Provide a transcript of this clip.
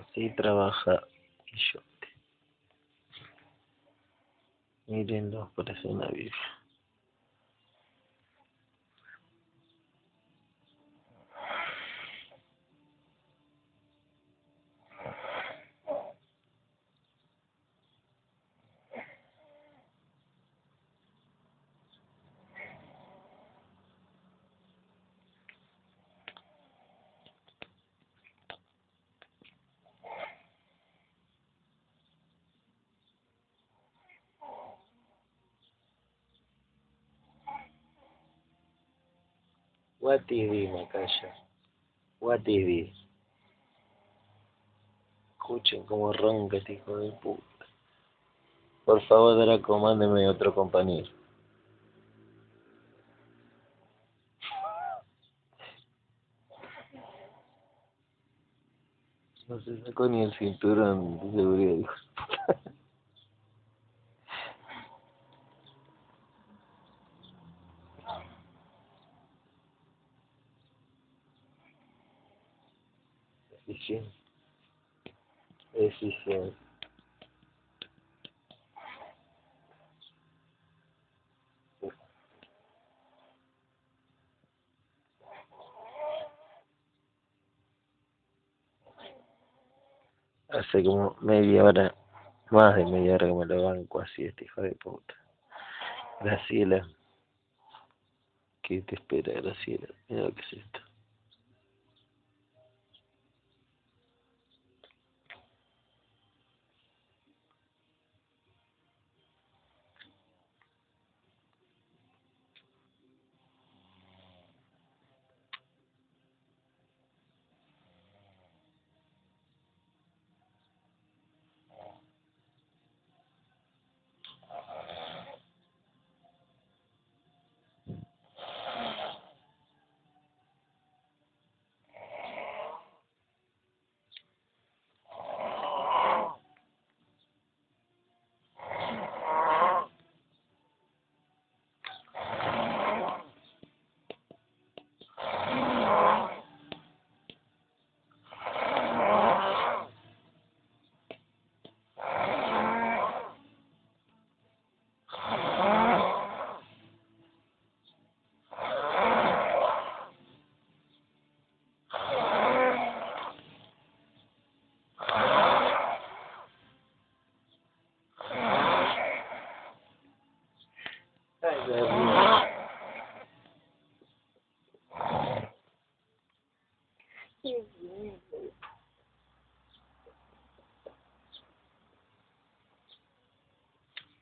Así trabaja Quixote. Mírenlo, parece una Biblia. What TV, Macaya? What TV? Escuchen cómo ronca este hijo de puta. Por favor, Draco, mándeme otro compañero. No se sacó ni el cinturón de seguridad, hijo de puta. Eficiencia. Eficiencia. Hace como media hora, más de media hora que me lo banco así, este hijo de puta. Graciela. ¿Qué te espera, Graciela? Mira lo que es esto.